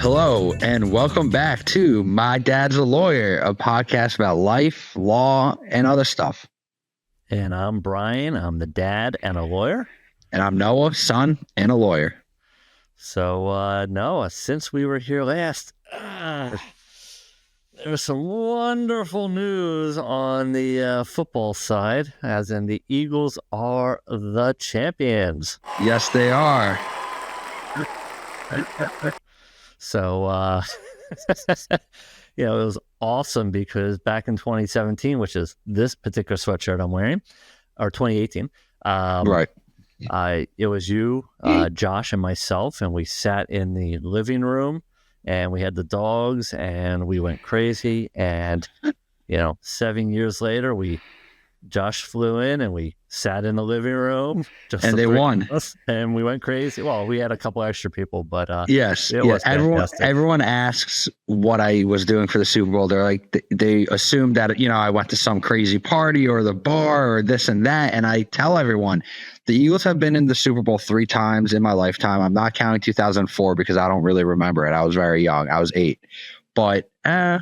Hello, and welcome back to My Dad's a Lawyer, a podcast about life, law, and other stuff. And I'm Brian. I'm the dad and a lawyer. And I'm Noah, son and a lawyer. So, Noah, since we were here last, there was some wonderful news on the football side, as in the Eagles are the champions. Yes, they are. So, it was awesome because back in 2017, which is this particular sweatshirt I'm wearing, or 2018, Right. It was you, Josh, and myself, and we sat in the living room, and we had the dogs, and we went crazy. And 7 years later, Josh flew in, and we sat in the living room, and they won, and we went crazy. Well, we had a couple extra people, but yes. Everyone asks what I was doing for the Super Bowl. They're like, they assume that I went to some crazy party or the bar or this and that, and I tell everyone, the Eagles have been in the Super Bowl 3 times in my lifetime. I'm not counting 2004 because I don't really remember it. I was very young. I was 8. But I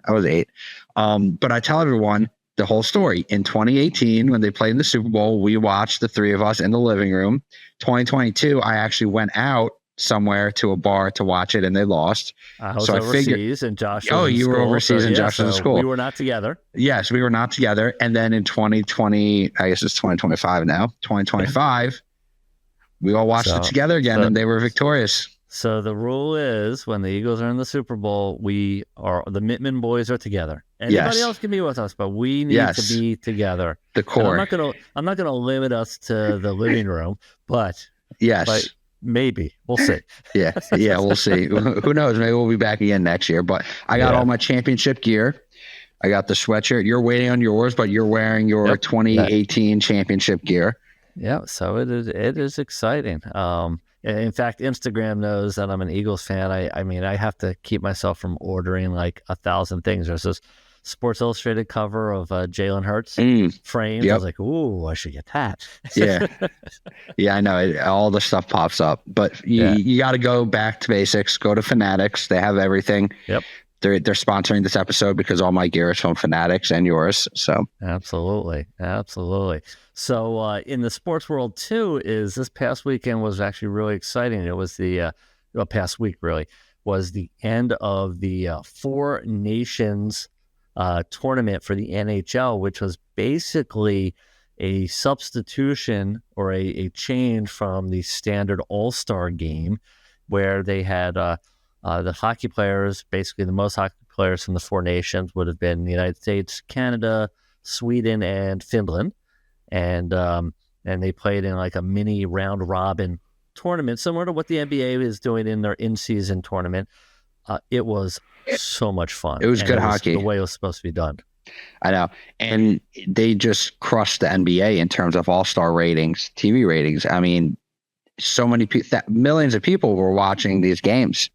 was 8. But I tell everyone the whole story. In 2018, when they played in the Super Bowl, we watched, the 3 of us, in the living room. 2022, I actually went out somewhere to a bar to watch it, and they lost. I was overseas, and Josh was in you school, were overseas, and Josh was in school. We were not together. Yes, we were not together. And then in 2020, I guess it's 2025 now, 2025, we all watched it together again, and they were victorious. So the rule is, when the Eagles are in the Super Bowl, the Mittman boys are together. Anybody else can be with us, but we need to be together. The core. I'm not gonna limit us to the living room, but maybe we'll see. yeah, we'll see. Who knows? Maybe we'll be back again next year. But I got all my championship gear. I got the sweatshirt. You're waiting on yours, but you're wearing your 2018 championship gear. Yeah, so it is exciting. In fact, Instagram knows that I'm an Eagles fan. I mean, I have to keep myself from ordering like 1,000 things. There's this Sports Illustrated cover of Jalen Hurts framed. Yep. I was like, ooh, I should get that. Yeah, I know. All the stuff pops up. But you got to go back to basics. Go to Fanatics. They have everything. Yep. They're sponsoring this episode because all my gear is from Fanatics and yours. So absolutely. So in the sports world too, is this past weekend was actually really exciting. It was the past week really was the end of the 4 Nations tournament for the NHL, which was basically a substitution or a change from the standard All-Star game, where they had the hockey players, basically the most hockey players from the 4 nations would have been the United States, Canada, Sweden, and Finland. And they played in like a mini round robin tournament, similar to what the NBA is doing in their in-season tournament. It was so much fun. It was good hockey. The way it was supposed to be done. I know. And they just crushed the NBA in terms of all-star ratings, TV ratings. I mean, so many millions of people were watching these games.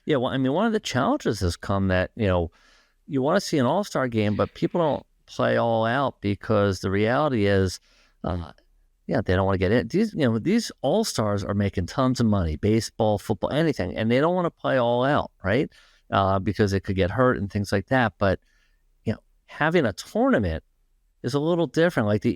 Yeah, well, I mean, one of the challenges has come that, you want to see an all-star game, but people don't play all out because the reality is, they don't want to get in. These all-stars are making tons of money, baseball, football, anything, and they don't want to play all out, right? Because it could get hurt and things like that. But, having a tournament is a little different. Like the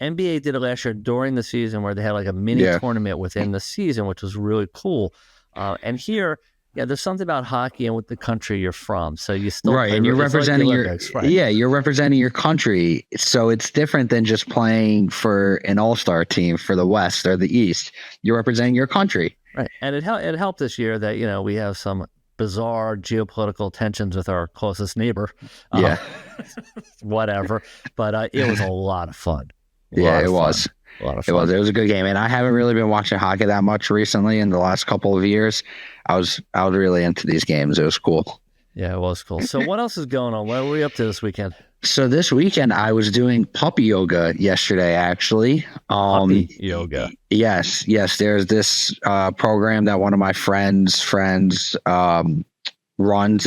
NBA did it last year during the season, where they had like a mini tournament within the season, which was really cool. And here, there's something about hockey and with the country you're from. So you still and you're representing you're representing your country. So it's different than just playing for an all-star team for the West or the East. You're representing your country. Right. And it helped this year that, we have some bizarre geopolitical tensions with our closest neighbor. Whatever. But it was a lot of fun. It was. A lot of fun. It was a good game. And I haven't really been watching hockey that much recently in the last couple of years. I was really into these games. It was cool. Yeah, it was cool. So what else is going on? What were we up to this weekend? So this weekend I was doing puppy yoga yesterday, actually. Puppy yoga. Yes. There's this program that one of my friends runs,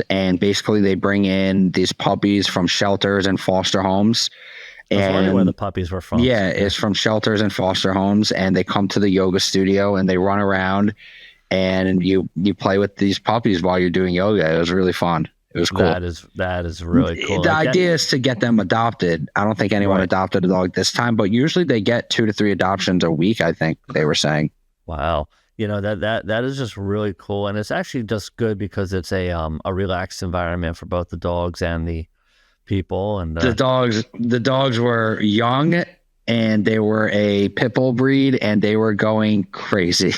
and basically they bring in these puppies from shelters and foster homes. And where the puppies were from. Yeah, it's from shelters and foster homes, and they come to the yoga studio and they run around and you play with these puppies while you're doing yoga. It was really fun. It was cool. That is really cool. The idea is to get them adopted. I don't think anyone adopted a dog this time, but usually they get 2 to 3 adoptions a week, I think they were saying. Wow. That is just really cool. And it's actually just good because it's a relaxed environment for both the dogs and the people. And the dogs were young, and they were a pit bull breed, and they were going crazy.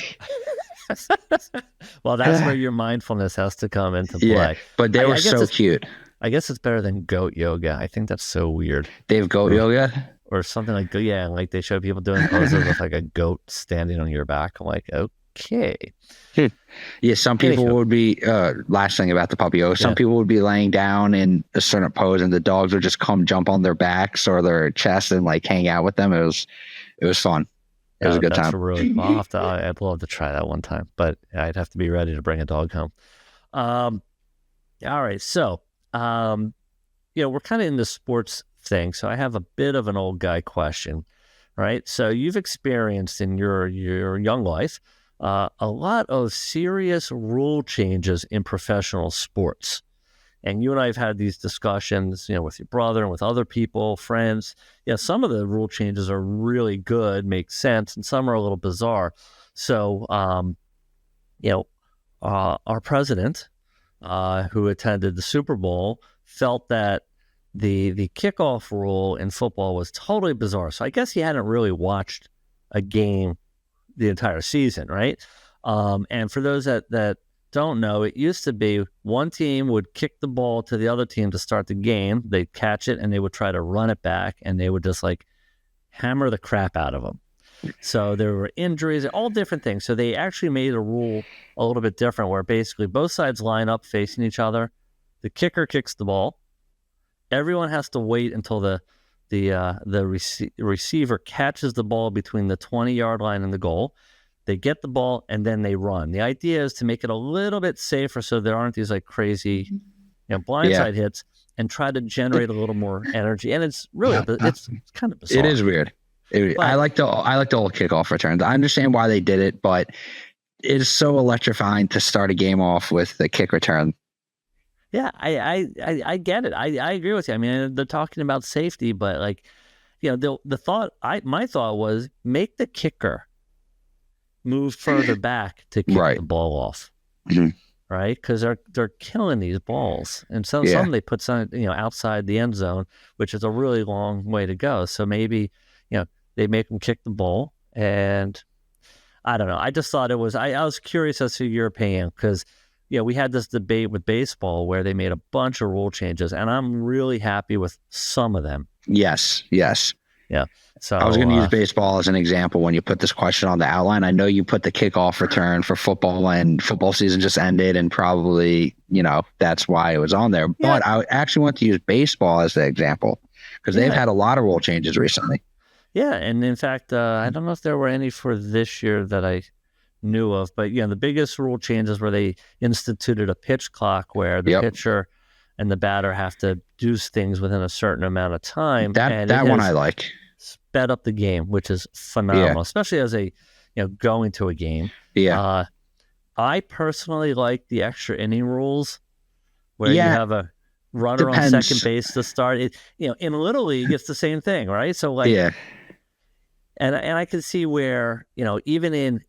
Well, that's where your mindfulness has to come into play. Yeah, but they were so cute. I guess it's better than goat yoga. I think that's so weird. They have goat yoga? Or something like, yeah, like they show people doing poses with like a goat standing on your back. I'm like, okay. Yeah, some people would be, last thing about the puppy yoga, some people would be laying down in a certain pose and the dogs would just come jump on their backs or their chest and like hang out with them. It was fun. It was a good time. Really, I'd love to try that one time, but I'd have to be ready to bring a dog home. All right. So, we're kind of in the sports thing. So I have a bit of an old guy question, right? So you've experienced in your young life a lot of serious rule changes in professional sports. And you and I have had these discussions, with your brother and with other people, friends. Yeah, some of the rule changes are really good, make sense, and some are a little bizarre. So, our president, who attended the Super Bowl, felt that the kickoff rule in football was totally bizarre. So I guess he hadn't really watched a game the entire season, right? And for those that don't know, it used to be one team would kick the ball to the other team to start the game. They'd catch it and they would try to run it back, and they would just like hammer the crap out of them. So there were injuries, all different things. So they actually made a rule a little bit different where basically both sides line up facing each other. The kicker kicks the ball. Everyone has to wait until the receiver catches the ball between the 20-yard line and the goal. They get the ball and then they run. The idea is to make it a little bit safer so there aren't these like crazy, blindside hits, and try to generate a little more energy. And it's really, it's kind of bizarre. It is weird. I like the old kickoff returns. I understand why they did it, but it is so electrifying to start a game off with the kick return. Yeah, I get it. I agree with you. I mean, they're talking about safety, but like, my thought was make the kicker move further back to kick the ball off, right? Because they're killing these balls, and some they put some outside the end zone, which is a really long way to go. So maybe they make them kick the ball, and I don't know. I just thought it was. I was curious as to your opinion because we had this debate with baseball where they made a bunch of rule changes, and I'm really happy with some of them. Yes. Yeah. So I was going to use baseball as an example when you put this question on the outline. I know you put the kickoff return for football, and football season just ended, and probably, that's why it was on there. Yeah. But I actually want to use baseball as the example because they've had a lot of rule changes recently. Yeah. And in fact, I don't know if there were any for this year that I knew of, but the biggest rule changes where they instituted a pitch clock where the pitcher and the batter have to do things within a certain amount of time. That one I like. Sped up the game, which is phenomenal, especially as a going to a game. Yeah. I personally like the extra inning rules where you have a runner on second base to start. In Little League, it's the same thing, right? So and I can see where even in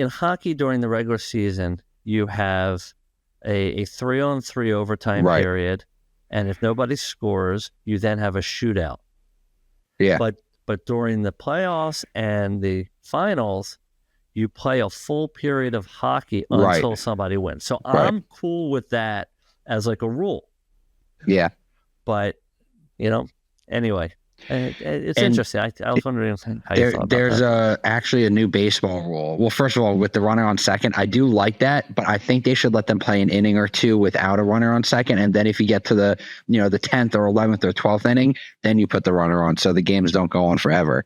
hockey during the regular season, you have a 3-on-3 overtime period, and if nobody scores, you then have a shootout. Yeah. But during the playoffs and the finals, you play a full period of hockey until somebody wins. So I'm cool with that as like a rule. Yeah. But, anyway, it's interesting. I was wondering how you thought about there's that. Actually a new baseball rule. Well, first of all, with the runner on second, I do like that, but I think they should let them play an inning or two without a runner on second. And then if you get to the 10th or 11th or 12th inning, then you put the runner on so the games don't go on forever.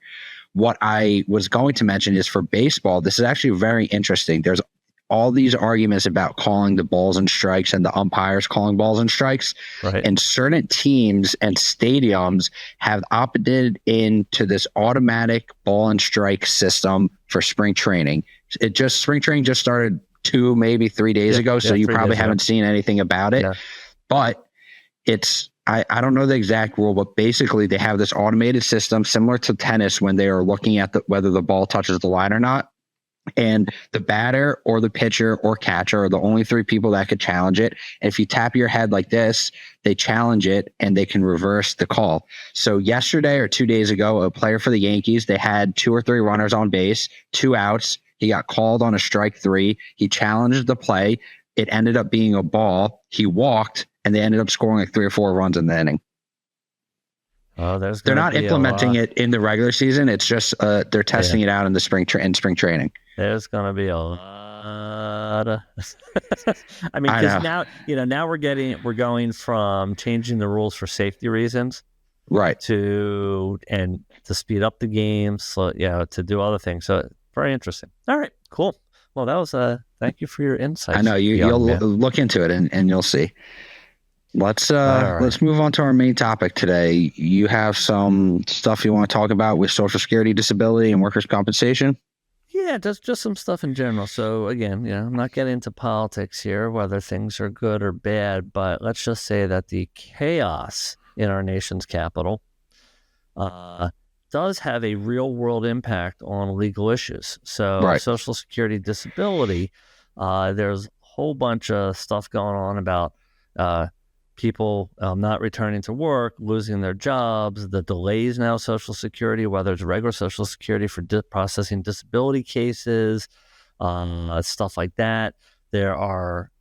What I was going to mention is for baseball, this is actually very interesting. There's all these arguments about calling the balls and strikes and the umpires calling balls and strikes. Right. And certain teams and stadiums have opted into this automatic ball and strike system for spring training. Spring training just started 2, maybe 3 days ago. So you probably haven't seen anything about it. Yeah. But it's, I don't know the exact rule, but basically they have this automated system similar to tennis when they are looking at whether the ball touches the line or not. And the batter or the pitcher or catcher are the only 3 people that could challenge it. And if you tap your head like this, they challenge it and they can reverse the call. So yesterday or 2 days ago, a player for the Yankees, they had 2 or 3 runners on base, 2 outs. He got called on a strike 3. He challenged the play. It ended up being a ball. He walked, and they ended up scoring like 3 or 4 runs in the inning. Oh, they're not implementing it in the regular season. It's just they're testing it out in the spring training. There's going to be a lot of. I mean, because now we're going from changing the rules for safety reasons, right, to speed up the game, so to do other things. So very interesting. All right, cool. Well, that was thank you for your insights. I know you'll look into it and you'll see. Let's move on to our main topic today. You have some stuff you want to talk about with Social Security, disability, and workers' compensation? Yeah, just some stuff in general. So again, I'm not getting into politics here, whether things are good or bad, but let's just say that the chaos in our nation's capital does have a real-world impact on legal issues. So Social Security, disability, there's a whole bunch of stuff going on about people not returning to work, losing their jobs, the delays now Social Security, whether it's regular Social Security for processing disability cases, stuff like that. There are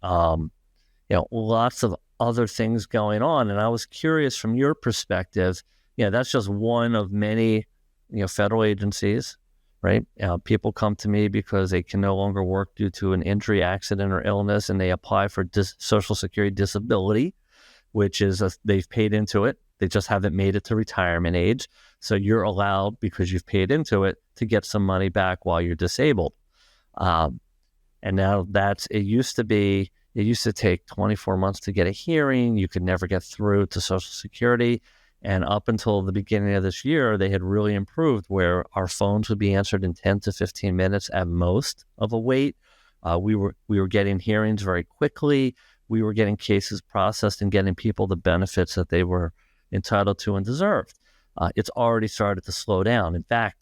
lots of other things going on, and I was curious from your perspective. That's just one of many federal agencies, right? People come to me because they can no longer work due to an injury, accident, or illness, and they apply for Social Security disability, which is they've paid into it. They just haven't made it to retirement age. So you're allowed, because you've paid into it, to get some money back while you're disabled. And now it used to take 24 months to get a hearing. You could never get through to Social Security. And up until the beginning of this year, they had really improved where our phones would be answered in 10 to 15 minutes at most of a wait. We were getting hearings very quickly. We were getting cases processed and getting people the benefits that they were entitled to and deserved. It's already started to slow down. In fact,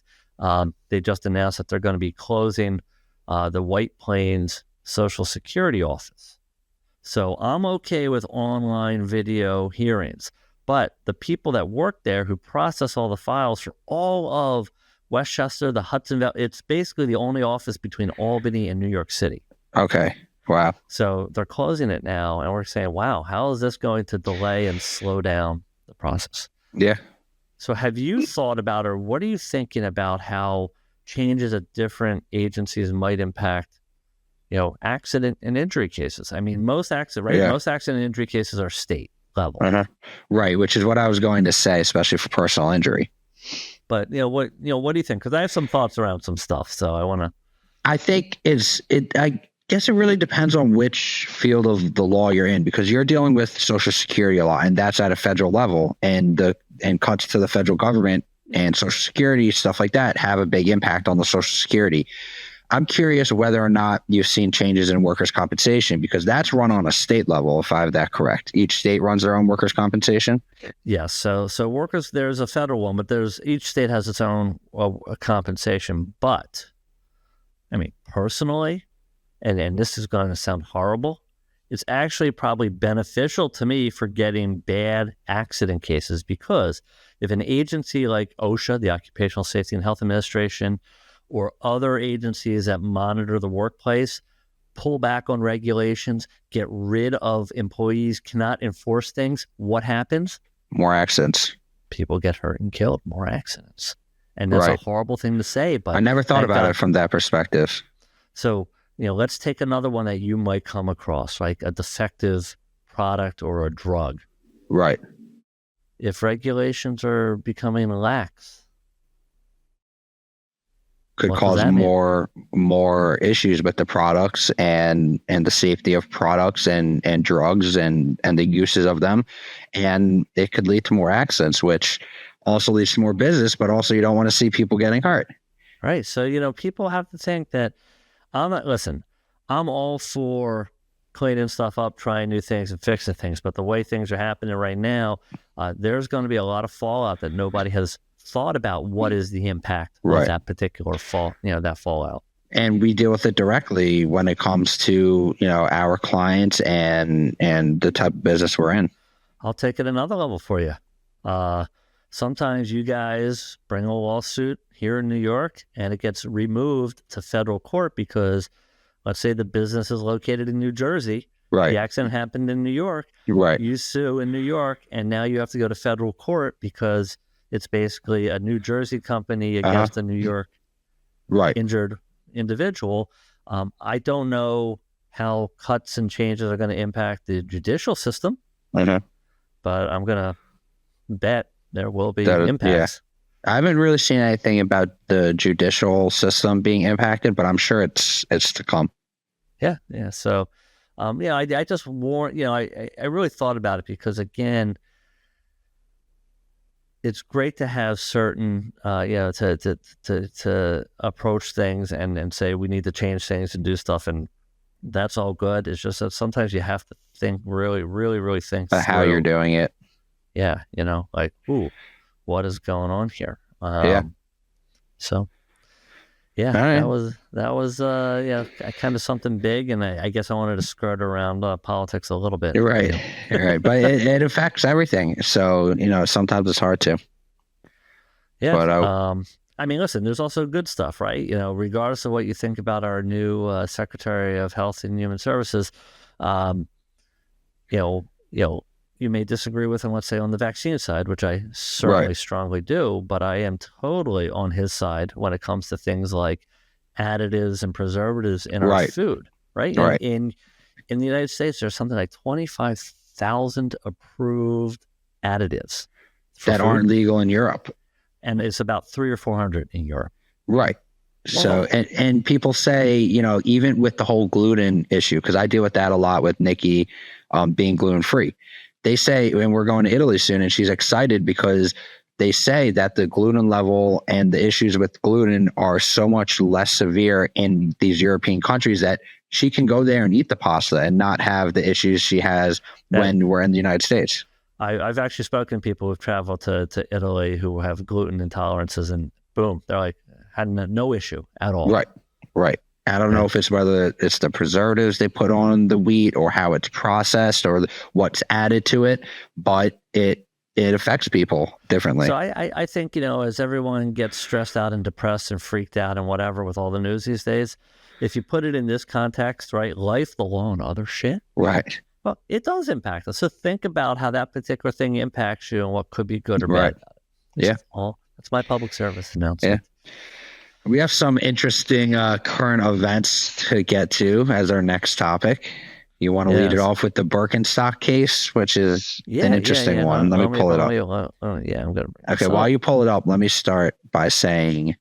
they just announced that they're going to be closing the White Plains Social Security office. So I'm okay with online video hearings, but the people that work there who process all the files for all of Westchester, the Hudson Valley, it's basically the only office between Albany and New York City. Okay. Wow. So they're closing it now, and we're saying, wow, how is this going to delay and slow down the process? Yeah. So have you thought about, or what are you thinking about how changes at different agencies might impact, accident and injury cases? I mean, most accident and injury cases are state level. Uh-huh. Right, which is what I was going to say, especially for personal injury. But what do you think? Because I have some thoughts around some stuff, so I want to. I think I guess it really depends on which field of the law you're in, because you're dealing with Social Security law, and that's at a federal level, and cuts to the federal government and Social Security, stuff like that, have a big impact on the Social Security. I'm curious whether or not you've seen changes in workers' compensation, because that's run on a state level, if I have that correct. Each state runs their own workers' compensation. Yes. So workers, there's a federal one, but each state has its own compensation. But I mean, personally, and this is going to sound horrible, it's actually probably beneficial to me for getting bad accident cases, because if an agency like OSHA, the Occupational Safety and Health Administration, or other agencies that monitor the workplace pull back on regulations, get rid of employees, cannot enforce things, what happens? More accidents. People get hurt and killed, more accidents. And that's a horrible thing to say, but I never thought about it from that perspective. So, let's take another one that you might come across, like a defective product or a drug. Right. If regulations are becoming lax, could cause more issues with the products and the safety of products and drugs and the uses of them. And it could lead to more accidents, which also leads to more business, but also you don't want to see people getting hurt. Right. So, people have to think that I'm I'm all for cleaning stuff up, trying new things and fixing things. But the way things are happening right now, there's going to be a lot of fallout that nobody has thought about. What is the impact of that particular that fallout? And we deal with it directly when it comes to, our clients and the type of business we're in. I'll take it another level for you. Sometimes you guys bring a lawsuit here in New York and it gets removed to federal court because, let's say the business is located in New Jersey. Right. The accident happened in New York. Right. You sue in New York, and now you have to go to federal court because it's basically a New Jersey company against a New York injured individual. I don't know how cuts and changes are going to impact the judicial system, but I'm going to bet there will be impacts. I haven't really seen anything about the judicial system being impacted, but I'm sure it's to come. Yeah. So, I just warn. I really thought about it because, again, it's great to have certain, to approach things and say we need to change things and do stuff, and that's all good. It's just that sometimes you have to think really, really, really think about how you're doing it. Yeah, what is going on here? So, that was kind of something big, and I guess I wanted to skirt around politics a little bit. You're right, but it affects everything. So sometimes it's hard to. Yeah, but listen, there's also good stuff, right? Regardless of what you think about our new Secretary of Health and Human Services, you may disagree with him, let's say, on the vaccine side, which I certainly strongly do, but I am totally on his side when it comes to things like additives and preservatives in our food, right? In the United States, there's something like 25,000 approved additives that aren't legal in Europe. And it's about 300 or 400 in Europe. Right. So, and people say, even with the whole gluten issue, because I deal with that a lot with Nikki being gluten-free. They say, and we're going to Italy soon, and she's excited because they say that the gluten level and the issues with gluten are so much less severe in these European countries that she can go there and eat the pasta and not have the issues she has when we're in the United States. I've actually spoken to people who've traveled to Italy who have gluten intolerances, and boom, they're like, had no issue at all. Right. I don't know if it's whether it's the preservatives they put on the wheat or how it's processed or what's added to it, but it affects people differently. So I think, as everyone gets stressed out and depressed and freaked out and whatever with all the news these days, if you put it in this context, right, life, the law, and other shit, right, well, it does impact us. So think about how that particular thing impacts you and what could be good or bad. That's my public service announcement. Yeah. We have some interesting current events to get to as our next topic. You want to lead it off with the Birkenstock case, which is an interesting one. Let me pull it up. I'm going to. Okay, while you pull it up, let me start by saying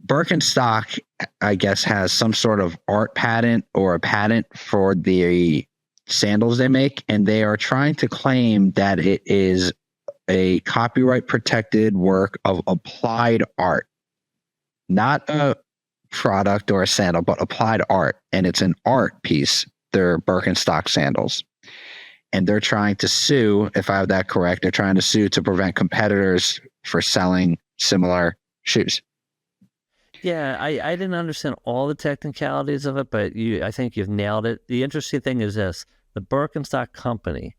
Birkenstock, I guess, has some sort of art patent or a patent for the sandals they make, and they are trying to claim that it is a copyright protected work of applied art, not a product or a sandal, but applied art. And it's an art piece. They're Birkenstock sandals. And they're trying to sue, if I have that correct, they're trying to sue to prevent competitors for selling similar shoes. Yeah, I didn't understand all the technicalities of it, but I think you've nailed it. The interesting thing is this. The Birkenstock company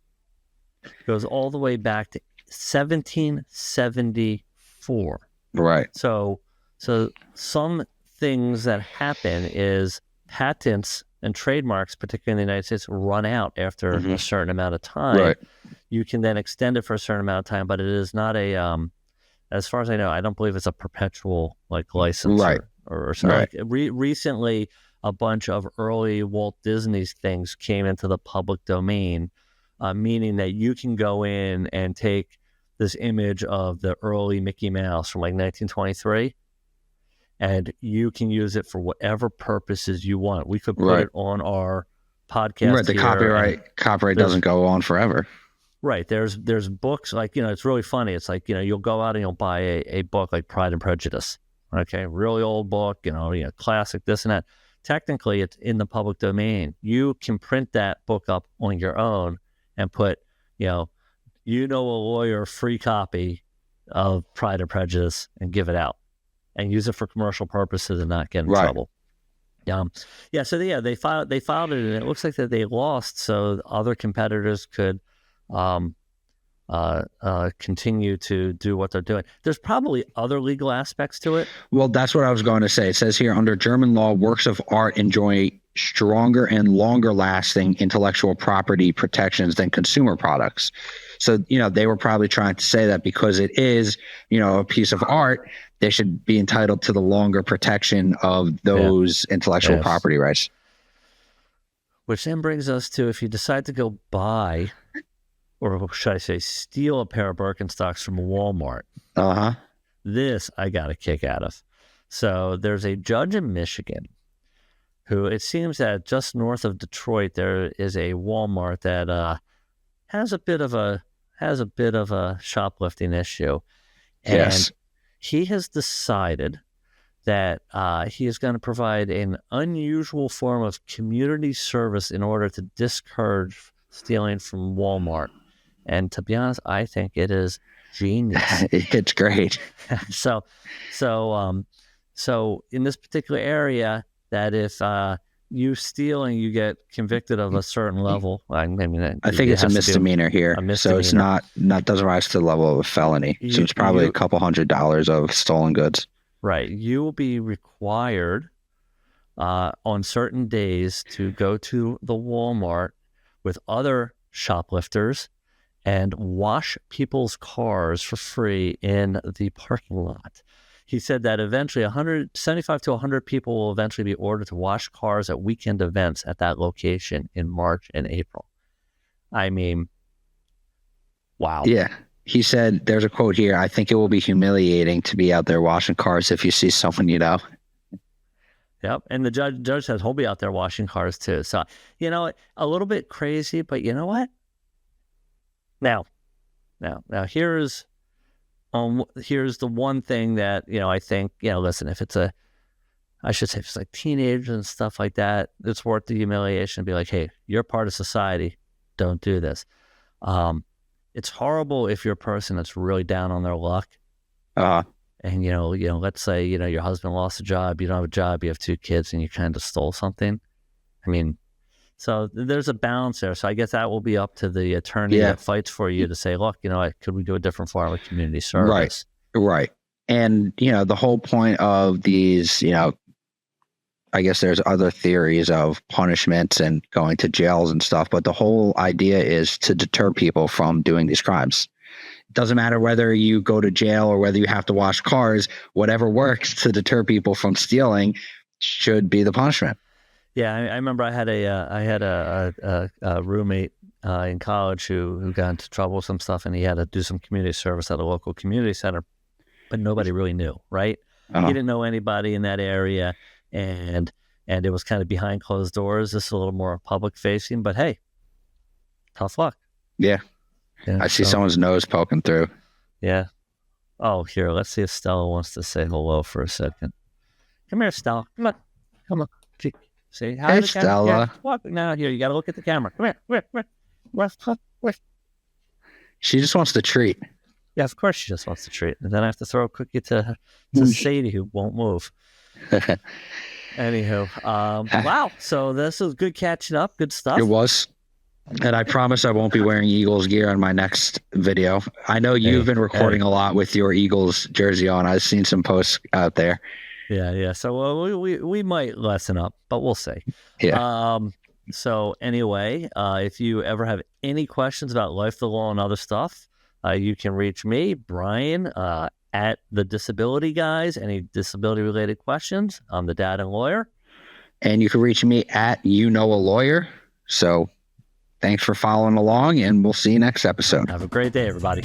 goes all the way back to 1774. Right. So some things that happen is patents and trademarks, particularly in the United States, run out after a certain amount of time. Right. You can then extend it for a certain amount of time, but it is not a, as far as I know, I don't believe it's a perpetual license or something. Right. Recently, a bunch of early Walt Disney's things came into the public domain, meaning that you can go in and take this image of the early Mickey Mouse from 1923, and you can use it for whatever purposes you want. We could put it on our podcast. Right, the copyright doesn't go on forever. Right. There's books it's really funny. It's you'll go out and you'll buy a book like Pride and Prejudice. Okay, really old book, classic, this and that. technically it's in the public domain. You can print that book up on your own and put, a lawyer free copy of Pride or Prejudice and give it out and use it for commercial purposes and not get in trouble. They filed it, and it looks like that they lost, so other competitors could continue to do what they're doing. There's probably other legal aspects to it. Well, that's what I was going to say. It says here, under German law, works of art enjoy stronger and longer lasting intellectual property protections than consumer products. So, they were probably trying to say that because it is, a piece of art, they should be entitled to the longer protection of those intellectual property rights. Which then brings us to, if you decide to go buy, or should I say steal, a pair of Birkenstocks from Walmart. This I got a kick out of. So there's a judge in Michigan who, it seems that just north of Detroit, there is a Walmart that has a bit of a shoplifting issue. And he has decided that he is going to provide an unusual form of community service in order to discourage stealing from Walmart. And to be honest, I think it is genius. It's great. So in this particular area, that if you steal and you get convicted of a certain level, I think it's a misdemeanor here. So it's not doesn't rise to the level of a felony. So it's probably a couple $100 of stolen goods. Right. You will be required on certain days to go to the Walmart with other shoplifters and wash people's cars for free in the parking lot. He said that eventually 75 to 100 people will eventually be ordered to wash cars at weekend events at that location in March and April. I mean, wow. Yeah. He said, there's a quote here, I think it will be humiliating to be out there washing cars if you see someone you know. Yep. And the judge says he'll be out there washing cars too. So, a little bit crazy, but you know what? Now here's the one thing that, I think, listen, if it's like teenagers and stuff like that, it's worth the humiliation to be like, hey, you're part of society. Don't do this. It's horrible if you're a person that's really down on their luck. And, let's say, your husband lost a job, you don't have a job, you have 2 kids, and you kind of stole something. I mean, so there's a balance there. So I guess that will be up to the attorney that fights for you to say, look, could we do a different form of community service? Right. And, the whole point of these, I guess there's other theories of punishments and going to jails and stuff, but the whole idea is to deter people from doing these crimes. It doesn't matter whether you go to jail or whether you have to wash cars, whatever works to deter people from stealing should be the punishment. Yeah, I remember I had a roommate in college who got into trouble with some stuff, and he had to do some community service at a local community center, but nobody really knew, right? He didn't know anybody in that area, and it was kind of behind closed doors. This is a little more public facing, but hey, tough luck. Yeah. I see someone's nose poking through. Yeah. Oh, here, let's see if Stella wants to say hello for a second. Come here, Stella. Come on. See, hey, Stella. Walk now. Here, you got to look at the camera. Come here. Where? She just wants to treat. Yeah, of course she just wants to treat. And then I have to throw a cookie to Sadie, who won't move. Anywho, wow. So this was good catching up. Good stuff. It was. And I promise I won't be wearing Eagles gear on my next video. I know you've been recording a lot with your Eagles jersey on. I've seen some posts out there. Yeah. So we might lessen up, but we'll see. Yeah. So anyway, if you ever have any questions about life, the law, and other stuff, you can reach me, Brian, at the Disability Guys. Any disability-related questions? I'm the dad and lawyer. And you can reach me at a lawyer. So thanks for following along, and we'll see you next episode. Have a great day, everybody.